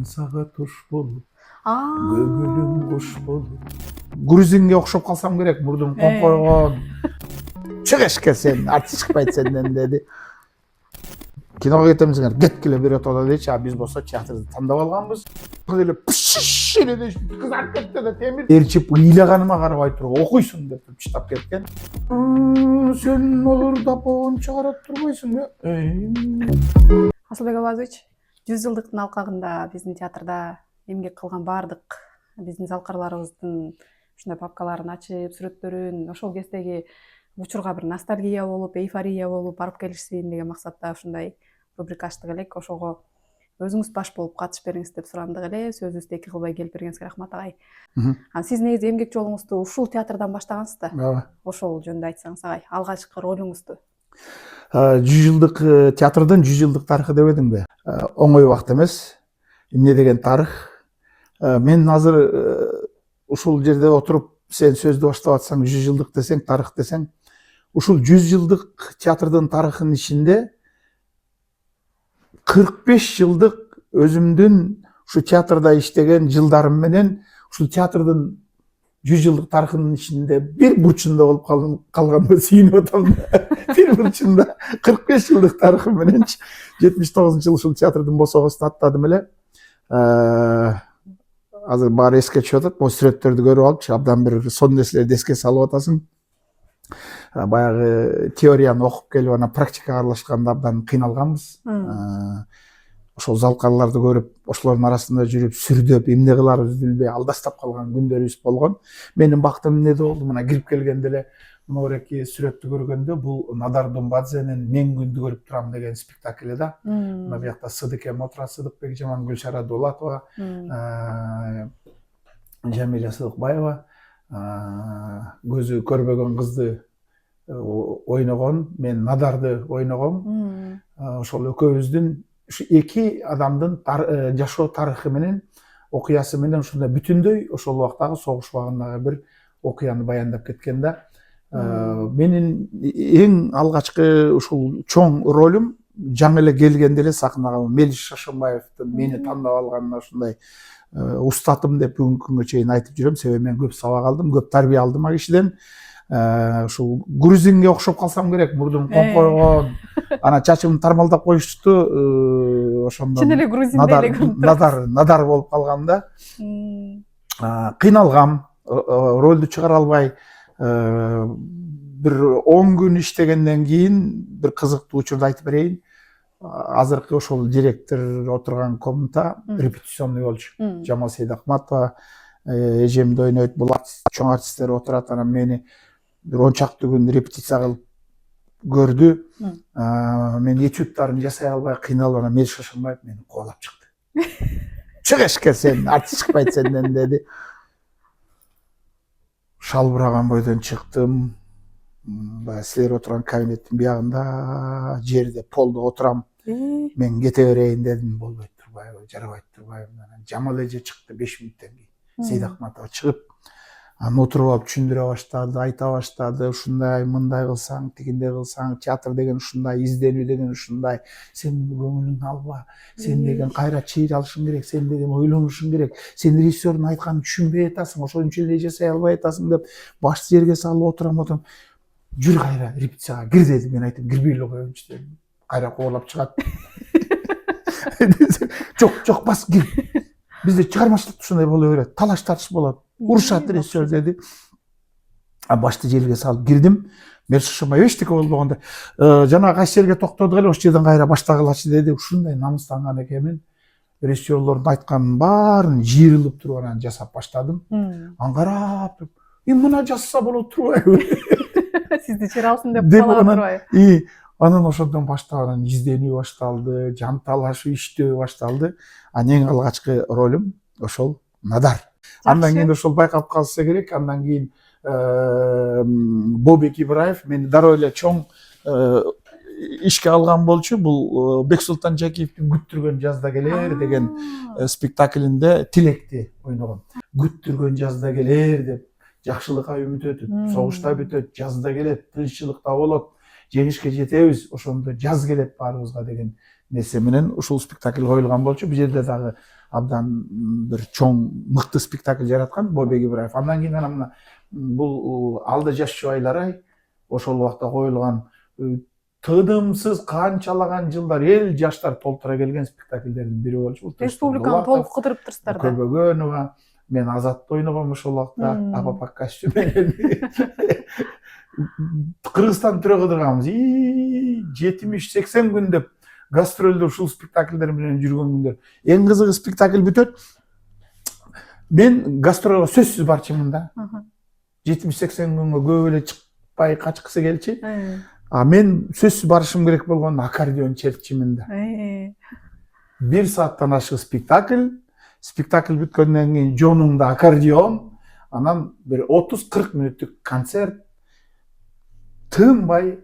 сага туш болуп, Aa. көңүлүм куш болуп. Грузинге окшоп калсам керек, мурдум компойгон. Чык эшикке сен, артист чыкпайт сенден деди. Киного кетемизиңер, кеткиле биротодо дейчи, а биз болсо театрды тандап алганбыз. Эле пшш эле кызарып кетти да темир. Ээрчип ыйлаганыма карабай туруп окуйсуң деп чытап кеткен. Сен олорда боон чыгара турбайсың бе? Асылбек Абазович, 100 жылдыктын алкагында биздин театрда эмгек кылган баардык биздин залкарларыбыздын ушундай папкаларын ачып, сүрөттөрүн ошол кездеги учурга бир ностальгия болуп, эйфория болуп барып келишсин деген максатта ушундай рубрика ачтык элек. Ошого өзүңүз баш болуп катышып бериңиз деп сурандык эле. Сөзүбүздү эки кылбай келип бергениңизге рахмат агай. Сиз негизи эмгек жолуңузду ушул театрдан баштагансыз да? Ооба. Ошол жөнүндө айтсаңыз агай, алгачкы ролуңузду. 100 жылдык театрдын 100 жылдык тарыхы дебедимби? Оңой убакыт эмес. Эмне деген тарых? Мен азыр ушул жерде отуруп сен сөздү баштап атсаң, 100 жылдык десең, тарых десең, ушул 100 жылдык театрдын тарыхынын ичинде 45 жылдык өзүмдүн ушу театрда иштеген жылдарым менен ушул театрдын 100 жылдык тарыхынын ичинде бир бурчунда болуп калганга сүйүнүп атам. Бир бурчунда 45 жылдык тарыхым менен 79-жылы ушул театрдын босогосун аттадым эле. Азыр баары эске түшүп атат. Могу сүрөттөрдү көрүп алып, абдан бир сонун нерселерди эске салып атасың. Баягы теорияны окуп келип анан практикага аралашканда абдан кыйналганбыз. Ошол залкарларды көрүп, ошолордун арасында жүрүп, сүрдөп, эмне кыларыбызды билбей алдастап калган күндөрүбүз болгон. Менин бактым эмнеде болду? Мына кирип келгенде эле монорeki сүрөттү көргөндө бул Надар Думбадзенин Мен күндү көрүп турам деген спектакли да. Мына биякта Сыдыкем отурат, Сыдыкбек Жаман, Гүлшара Дулатова, Жамиля Сыдыкбаева, көзү көрбөгөн кызды ойногон, мен Надарды ойногом. Ошол экөөбүздүн ушу эки адамдын жашоо тарыхы менен, окуясы менен ушундай бүтүндөй ошол убактагы согуш убагындагы бир окуяны баяндап кеткен да. Менин эң алгачкы ушул чоң ролум жаңы эле келгенде эле сахнага Мелис Шашынбаевдин мени тандап алганына ушундай устатым деп бүгүнкү күнгө чейин айтып жүрөм. Себеби мен көп сабак алдым, көп тарбия алдым ал кишиден. Ушул грузинге окшоп калсам керек, мурдум компойгон, ана чачымды тармалдап коюшту, ошондон Чын эле грузиндей эле көрүнүп Надар болуп калгам да. Кыйналгам, ролду чыгара албай, бир 10 күн иштегенден кийин бир кызыктуу учурду айтып берейин. Азыркы ошол директор отурган комната репетиционный болчу. Жамал Сейдахматова эжемди ойнойт, бул чоң артисттер отурат, анан мени бир 10 чакты күн репетиция кылып көрдү. Мен этюдтарын жасай албай кыйналып, анан Мелис Шашынбаев мени кубалап чыкты. Чык эшикке сен, артист чыкпайт сенден деди. Шалбыраган бойдон чыктым. Баягы силер отурган кабинеттин биягында жерде полдо отурам. Мен кете берейин дедим, болбойт Турбаева, жарабайт Турбаева. Жамал эже чыкты 5 мүнөттөн кийин. Сейдахматова чыгып, анан отуруп алып түшүндүрө баштады, айта баштады. Ушундай, мындай кылсаң, тигиндей кылсаң, театр деген ушундай, изденүү деген ушундай. Сен көңүлүңдү алба. Сен деген кайра чыйыр алышың керек, сен деген ойлонушуң керек. Сен режиссердун айтканын түшүнбөй атасың, ошон үчүн эле жасай албай атасың деп башты жерге салып отурам. Жүр кайра репетицияга кир деди. Мен айттым, кирбей эле коеюнчу дедим. Кайра кубалап чыгат. Жок, бас кир. Бизде чыгармачылыкта ушундай боло берет. Талаш тартыш болот. Урушат режиссер деди. Башты жерге салып кирдим. Мелис Шашынбаев эчтеке болбогондой. Жана кайсы жерге токтодук эле, ошол жерден кайра баштагылачы деди. Ушундай намыстанган экенмин. Режиссерлордун айтканын баарын жыйрылып туруп анан жасап баштадым. Анан карап, мына жазса болот турбайбы? Сизди чыгара алсын деп калган турбайбы? Анан ошондон баштап анан изденүү башталды, жанталашуу, иштөө башталды. Анан эң алгачкы ролум ошол Надар. Андан кийин ошол байкап калса керек. Андан кийин Бобек Ибраев мени дароо эле чоң ишке алган болчу. Бул Бексултан Жакиевдин Күттүргөн жазда келер деген спектаклинде Тилекти ойногон. Күттүргөн жазда келер деп, жакшылыкка үмүт өтүп, согушта бүтөт, жазда келет, тынччылыкта болот, жеңишке жетебиз, ошондо жаз келет баарыбызга деген нерсе менен ушул спектакль коюлган болчу. Бул жерде дагы абдан бир чоң мыкты спектакль жараткан Бобек Ибраев. Андан кийин ана мына бул Алды жаш жубайлар ошол убакта коюлган тыдымсыз канчалаган жылдар эл жаштар толтура келген спектакльдердин бири болчу. Республиканы толук кыдырыптырсыздар да. Көбөгөнова, мен Азатты ойногом ошол убакта, апапак костюм менен. Кыргызстан түрө кыдырганбыз. 70-80 күн деп гастролдо ушул спектакльдер менен жүргөн күндөр. Эң кызыгы спектакль бүтөт. Мен гастролго сөзсүз барчымын да. 70-80 күнгө көп эле чыкпай качкысы келчи. А мен сөзсүз барышым керек болгон аккордеон чертчимин да. 1 сааттан ашык спектакль. Спектакль бүткөндөн кийин жонуңда аккордеон, анан бир 30-40 мүнөттүк концерт. Тынбай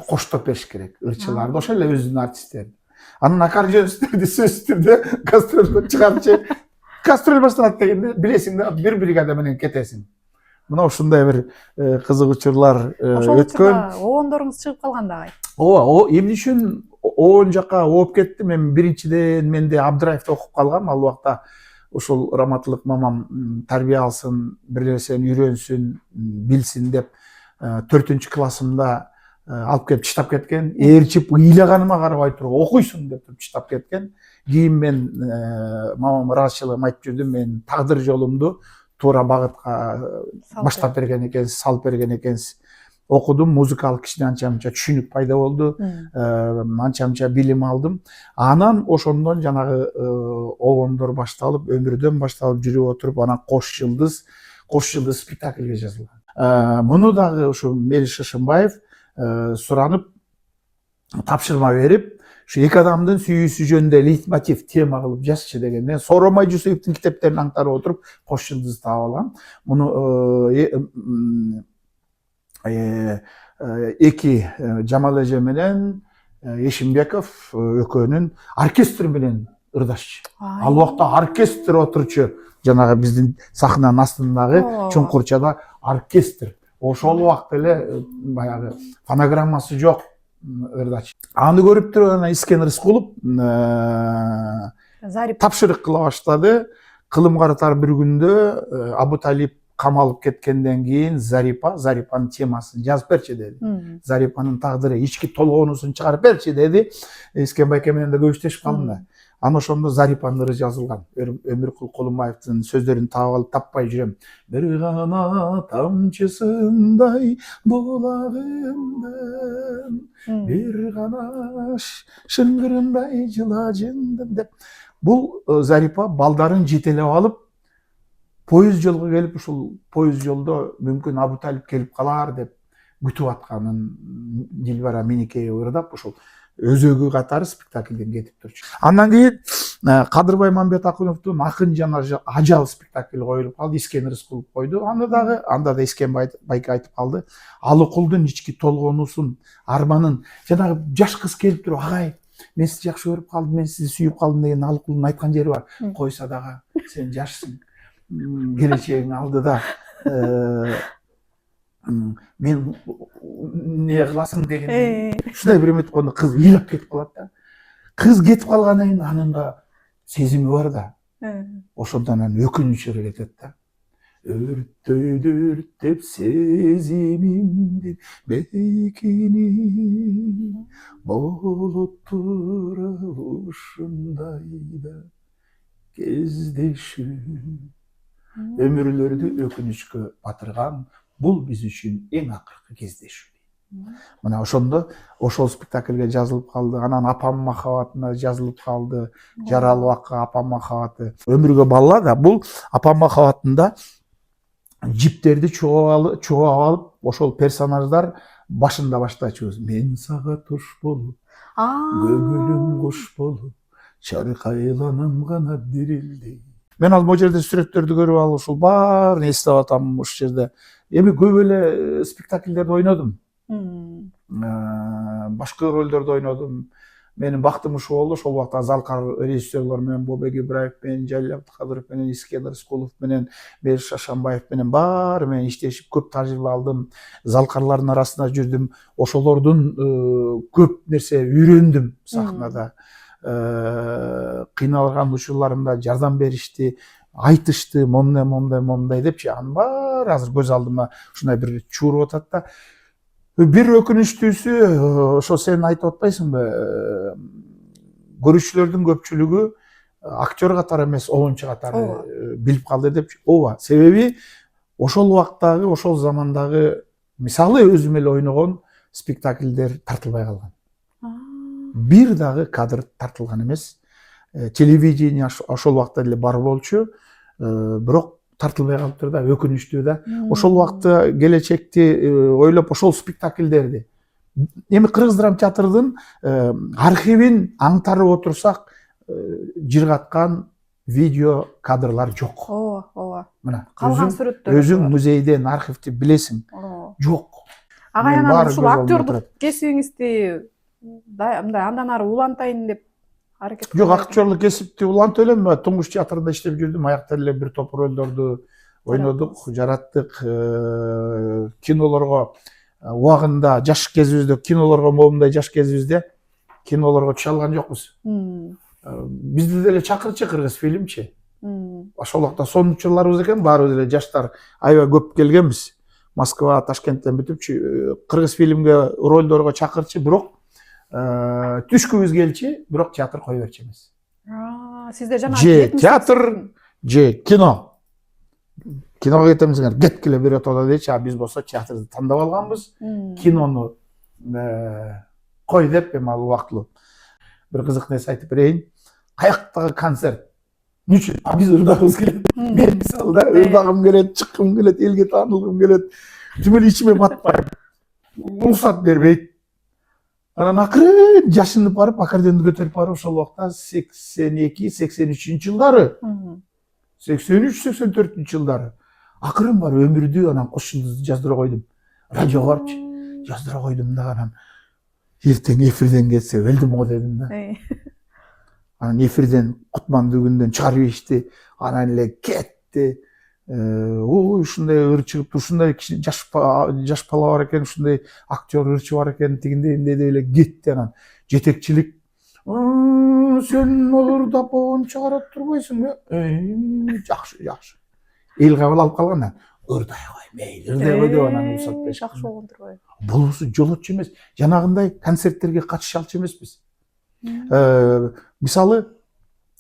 коштоп бериш керек. Ырчыларды ошол эле өзүнүн артисттерин. Анан аккордеонисттерди сөзсүз түрдө гастролго чыгарчы. Гастроль башталат дегенде билесиң да, бир бригада менен кетесиң. Мына ушундай бир кызык учурлар өткөн. Оондоруңуз чыгып калган дагы. Ооба, эмне үчүн оон жака ооп кеттим? Мен биринчиден менде Абдыраевди окуп калгам. Ал убакта ушул раматылык мамам тарбия алсын, бир нерсени үйрөнсүн, билсин деп 4-классымда алып келип чыштап кеткен. Ээрчип ыйлаганыма карабай туруп окуйсуң деп чыштап кеткен. Кийин мен мамам ыраазычылыгын айтып жүрдүм. Мен тагдыр жолумду туура багытка баштап берген экенсиз, салып берген экенсиз. Окудум, музыкалык кичине анча-мынча түшүнүк пайда болду. Анча-мынча билим алдым. Анан ошондон жанагы обондор башталып, өмүрдөн башталып жүрүп отуруп, анан Кош жылдыз спектакльге жазылган. Муну дагы ушу Мелис Шашымбаев суранып, тапшырма берип, ушу эки адамдын сүйүүсү жөнүндө лейтмотив тема кылып жазчы дегенден Сооронбай Жусуповдун китептерин аңтарып отуруп Кош жылдызды таап алгам. Муну эки Жамал эже менен Эшимбеков экөөнүн оркестр менен ырдашчы. Ал убакта оркестр отурчу, жанагы биздин сахнанын астындагы чуңкурчада оркестр. Ошол убакта эле баягы фонограммасы жок ырдачы. Аны көрүп туруп ана Искен Рыскулов тапшырык кыла баштады. Кылым каратар бир күндө Абуталип камалып кеткенден кийин Зарипанын темасын жазып берчи деди. Зарипанын тагдыры, ички толгоонусун чыгарып берчи деди. Искен байке менен да көбүштешип калдым да. Аны ошондо Зарипанын ыры жазылган. Өмүркүл Колумбаевдин сөздөрүн таап алып таппай жүрөм. Бир гана тамчысындай булагымдын, бир гана шыңгырындай жылажындым деп. Бул Зарипа балдарын жетелеп алып, поезд жолго келип, ушул поезд жолдо мүмкүн Абуталип келип калар деп күтүп атканын Дилбара Миникеева ырдап, ушул өзөгү катары спектакльден кетип турчу. Андан кийин Кадырбай Мамбетакуновдун Акын жана Ажал спектакль коюлуп калды, Искен Рыскулов койду. Анда да Искен байке айтып калды. Алыкулдун ички толгоонусун, арманын, жанагы жаш кыз келип туруп, агай, мен сизди жакшы көрүп калдым, мен сизди сүйүп калдым деген Алыкулдун айткан жери бар. Койсо дагы сен жашсың, келечегиң алдыда. Мен не кыласың деген ушундай бир эметип койгондо кыз ыйлап кетип калат да. Кыз кетип калгандан кийин анын да сезими бар да. Ошондон анан өкүнүчү келет да. Өрттөйдү деп сезимимди бекини болуп туруп ушундайда кездешүү. Өмүрлөрдү өкүнүчкө батырган бул биз үчүн эң акыркы кездешүү. Мына ошондо ошол спектакльге жазылып калды. Анан Апам махабатына жазылып калды. Жарал Вакка Апам махабаты. Өмүргө балла да бул Апам махабатында жиптерди чугап алып, ошол персонаждар башында баштачубуз. Мен сага туш болуп, көңүлүм куш болуп, чаркайланам гана дирилдей. Мен ал жерде сүрөттөрдү көрүп алып, ушул баарын эстеп атам ушул жерде. Эми көп эле спектакльдерди ойнодум. Башка ролдорду ойнодум. Менин бактым ушул болду. Ошол убакта залкар режиссерлор менен Бобек Ибраев менен, Жалил Абдыкадыров менен, Искен Рыскулов менен, Мелис Шашымбаев менен баары менен иштешип көп тажрыйба алдым. Залкарлардын арасында жүрдүм. Ошолордун көп нерсе үйрөндүм сахнада. кыйналган учурларымда жардам беришти, айтышты, момундай депчи. Анын баары азыр көз алдыма ушундай бир чууруп атат да. Бир өкүнүчтүүсү ошо сен айтып атпайсыңбы? Көрүүчүлөрдүн көпчүлүгү актер катары эмес, оюнчу катары билип калды депчи. Ооба, себеби ошол убактагы, ошол замандагы мисалы өзүм эле ойногон спектакльдер тартылбай калган. Бир дагы кадр тартылган эмес. Телевидение ошол убакта эле бар болчу, бирок тартылбай калыптыр да, өкүнүчтүү да. Ошол убакта келечекти ойлоп ошол спектакльдерди эми Кыргыз драма театрдын архивин аңтарып отурсак, жыргаткан видео кадрлар жок. Ооба. Мына Калган сүрөттөр. Өзүң музейден, архивти билесиң. Жок. Ага анан ушул актерлук кесибиңизди мындай андан ары улантайын деп аракет кылдыңызбы? Жок, актерлук кесипти улантып элем. Туңгуш театрында иштеп жүрдүм. Аякта эле бир топ ролдорду ойнодук, жараттык. Кинолорго убагында жаш кезибизде, кинолорго моундай жаш кезибизде кинолорго түшө алган жокпуз. Бизди деле чакырчы Кыргыз фильмчи. Ошол убакта сонунчуларыбыз экен, баарыбыз эле жаштар аябай көп келгенбиз. Москва, Ташкенттен бүтүпчү, Кыргыз фильмге ролдорго чакырчы, бирок түшкүбүз келчи, бирок театр кое берчү эмес. Сизде жана театр, же кино. Киного кетемизиңер, кеткиле биротодо дейчи, а биз болсо театрды тандап алганбыз. Кинону кой деп эми ал убактылуу. Бир кызык нерсе айтып берейин. Каяктагы концерт үчүн биз ырдагыбыз келет. Мен мисалы да ырдагым келет, чыккым келет, элге таанылгым келет. Тим эле ичиме батпайм. Уруксат бербейт. Анан акырын жашынып барып, аккордеонду көтөрүп барып, ошол убакта 82-83 жылдары, 83-84 жылдары акырын барып өмүрдү анан кош жылдызды жаздыра койдум. Радиого барыпчы, жаздыра койдум да, анан эртең эфирден кетсе өлдүм го дедим да. Анан эфирден Кутманды күндөн чыгарып ийишти, анан эле кетти. Ушундай ыр чыгып, ушундай жаш бала бар экен, ушундай актер ырчы бар экен, тигиндей деп эле кетти. Анан жетекчилик сен ырдап болгон чыгарат турбайсыңбы? Жакшы. Эл кабыл алып калган да, ырдай кой, мейли, ырдай кой деп анан уруксат беришти. Жакшы болгон турбайбы? Булусу жолотчу эмес, жанагындай концерттерге катышалчу эмеспиз. Мисалы,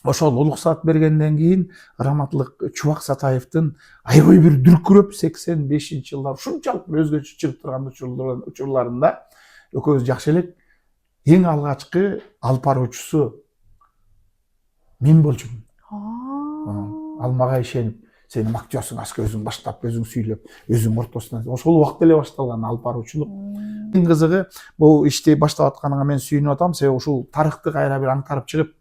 ошол уруксат бергенден кийин Раматлык Чубак Сатаевдин аябай бир дүркүрөп 85-жылдар ушунчалык өзгөчө чыгып турган учурларында экөөбүз жакшы элек. Эң алгачкы алып баруучусу мен болчумун. Ал мага ишенип, сен актерсуң, аска өзүң баштап, өзүң сүйлөп, өзүң ортосунан. Ошол убакта эле башталган алып баруучулук. Эң кызыгы, бул ишти баштап атканыңа мен сүйүнүп атам, себеби ушул тарыхты кайра бир аңтарып чыгып,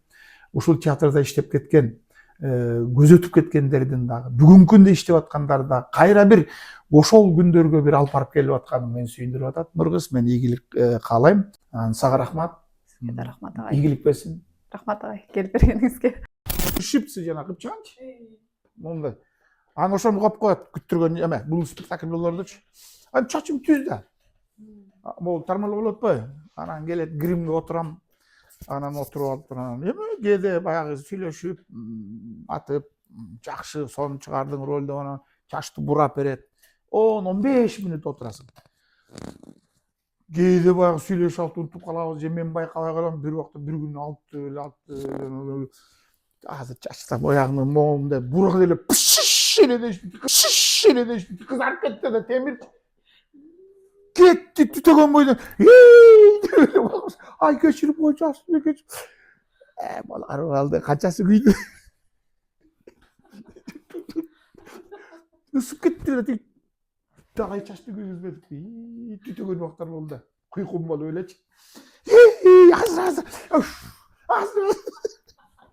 ушул театрда иштеп кеткен, көз өтүп кеткендердин дагы, бүгүнкү күндө иштеп аткандар да кайра бир ошол күндөргө бир алып барып келип атканы мени сүйүндүрүп атат. Нургыз, мен ийгилик каалайм. Сага рахмат. Рахмат агай. Ийгилик берсин. Рахмат агай, келип бергениңизге. Шипсы жана кыпчаңчы. Мондай. Анан ошону коюп коет, күттүргөн эме, бул спектакль болордучу. Анан чачым түз да. Могу тармалып болот го. Анан келет, гримге отурам. Анан отуруп алып анан эме кээде баягы сүйлөшүп, атып, жакшы сонун чыгардың ролду, анан чачты бурап берет. 10-15 мүнөт отурасың. Кээде баягы сүйлөшүп алып унутуп калабыз, же мен байкабай калам, бир убакта бир күн алып азыр чачтап боягыңды моундай бурак эле эле дешти, кызарып кетти да темир кетти түтөгөн бойдон. Ай кечирип койчу, кечирип. Балар калды, канчасы күйдү. Үсүп кетти да ай чачты күйгүзбедик. Түтөгөн убактар болду. Куйкум болуп элечи. Азыр.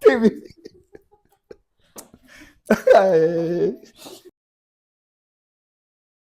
Темир.